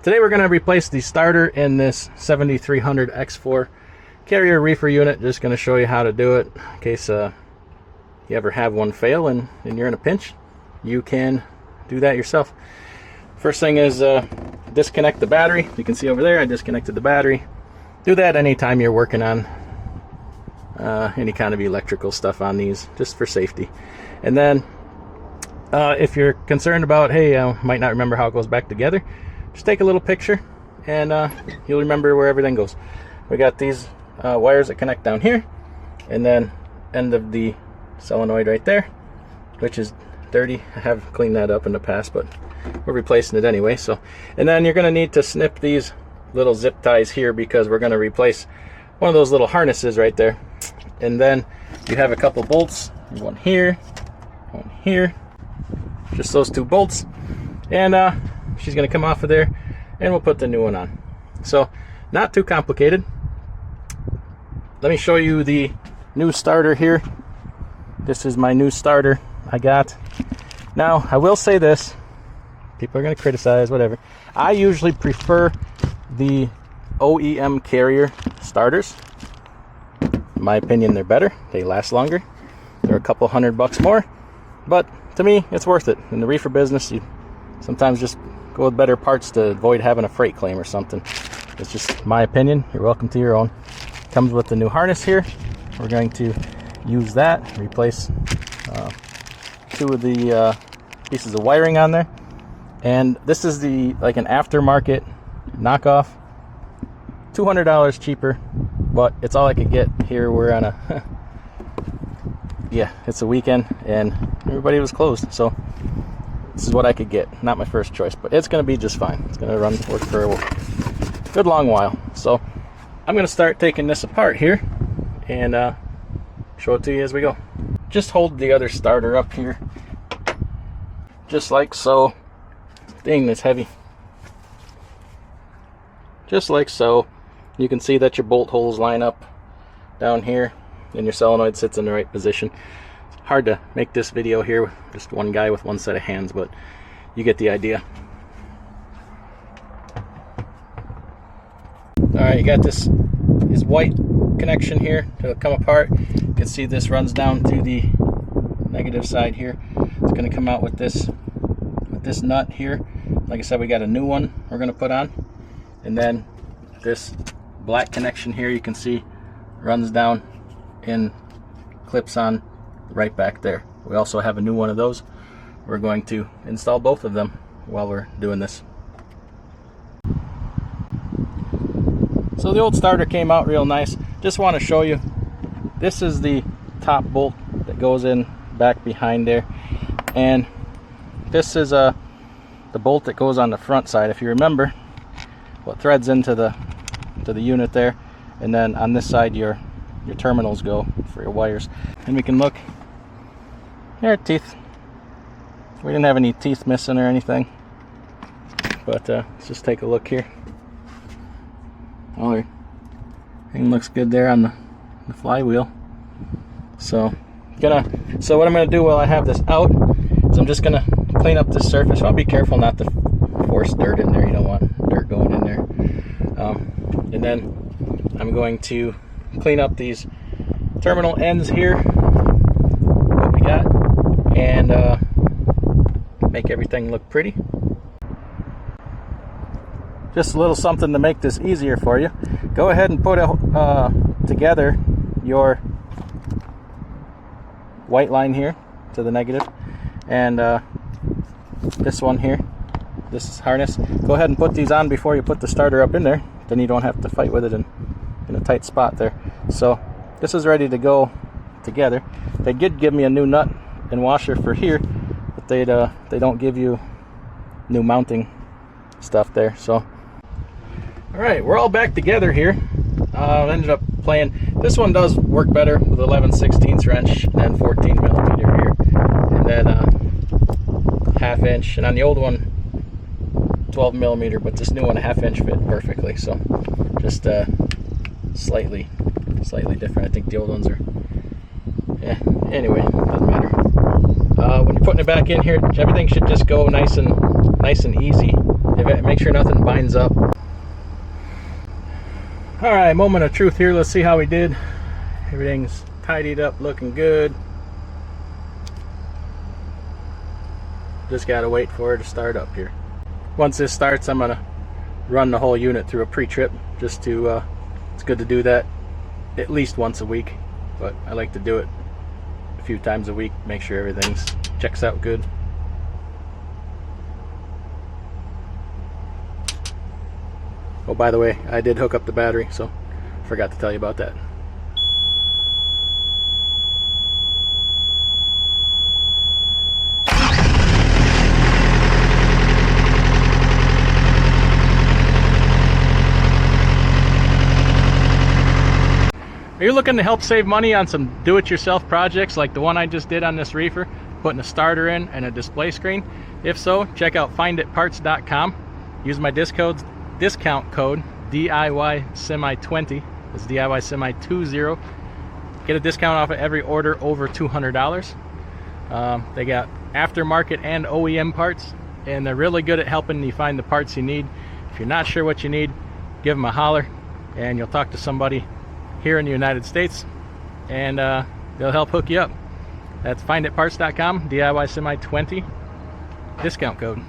Today we're going to replace the starter in this 7300 X4 carrier reefer unit. Just going to show you how to do it in case you ever have one fail and you're in a pinch. You can do that yourself. First thing is disconnect the battery. You can see over there I disconnected the battery. Do that anytime you're working on any kind of electrical stuff on these, just for safety. And then if you're concerned about, hey, I might not remember how it goes back together, just take a little picture and you'll remember where everything goes. We got these wires that connect down here, and then end of the solenoid right there, which is dirty. I have cleaned that up in the past, but we're replacing it anyway. So, and then you're going to need to snip these little zip ties here because we're going to replace one of those little harnesses right there. And then you have a couple bolts, one here, just those two bolts, and she's going to come off of there, and we'll put the new one on. So not too complicated. Let me show you the new starter here. This is my new starter I got. Now I will say this, people are going to criticize, whatever. I usually prefer the OEM carrier starters. In my opinion, they're better, they last longer, they're a couple $100 more, but to me it's worth it. In the reefer business, you sometimes just go with better parts to avoid having a freight claim or something. It's just my opinion. You're welcome to your own. Comes with the new harness here. We're going to use that, replace two of the pieces of wiring on there. And this is the like an aftermarket knockoff, $200 cheaper, but it's all I could get here. We're on a yeah, it's a weekend and everybody was closed, so this is what I could get. Not my first choice, but it's going to be just fine. It's going to work for a good long while. So I'm going to start taking this apart here and show it to you as we go. Just hold the other starter up here, just like so. Dang, that's heavy. Just like so. You can see that your bolt holes line up down here and your solenoid sits in the right position. Hard to make this video here with just one guy with one set of hands, but you get the idea. Alright, you got this white connection here to come apart. You can see this runs down to the negative side here. It's going to come out with this nut here. Like I said, we got a new one we're going to put on, and then this black connection here you can see runs down and clips on right back there. We also have a new one of those. We're going to install both of them while we're doing this. So the old starter came out real nice. Just want to show you, this is the top bolt that goes in back behind there, and this is the bolt that goes on the front side. If you remember, what threads into the unit there, and then on this side your terminals go for your wires. And we can look, there are teeth. We didn't have any teeth missing or anything, but let's just take a look here. Oh, everything looks good there on the flywheel. So what I'm gonna do while I have this out is I'm just gonna clean up this surface. I'll be careful not to force dirt in there. You don't want dirt going in there. And then I'm going to clean up these terminal ends here, what we got, and make everything look pretty. Just a little something to make this easier for you. Go ahead and put together your white line here to the negative, and this one here, this harness. Go ahead and put these on before you put the starter up in there. Then you don't have to fight with it in a tight spot there. So this is ready to go together. They did give me a new nut and washer for here, but they don't give you new mounting stuff there. So all right, we're all back together here. Ended up playing, this one does work better with 11/16 wrench and 14mm here, and then 1/2 inch, and on the old one 12mm, but this new one 1/2 inch fit perfectly. So just slightly different. I think the old ones are, yeah, anyway, doesn't matter. When you're putting it back in here, everything should just go nice and easy. Make sure nothing binds up. Alright, moment of truth here. Let's see how we did. Everything's tidied up, looking good. Just gotta wait for it to start up here. Once this starts, I'm gonna run the whole unit through a pre-trip, just to it's good to do that at least once a week, but I like to do it a few times a week, make sure everything's checks out good. Oh, by the way, I did hook up the battery, so forgot to tell you about that. Are you looking to help save money on some do-it-yourself projects like the one I just did on this reefer, putting a starter in and a display screen? If so, check out finditparts.com. Use my discount code DIYSemi20. It's DIYSemi20. Get a discount off of every order over $200. They got aftermarket and OEM parts, and they're really good at helping you find the parts you need. If you're not sure what you need, give them a holler, and you'll talk to somebody here in the United States, and they'll help hook you up. That's finditparts.com, DIYSemi20, discount code.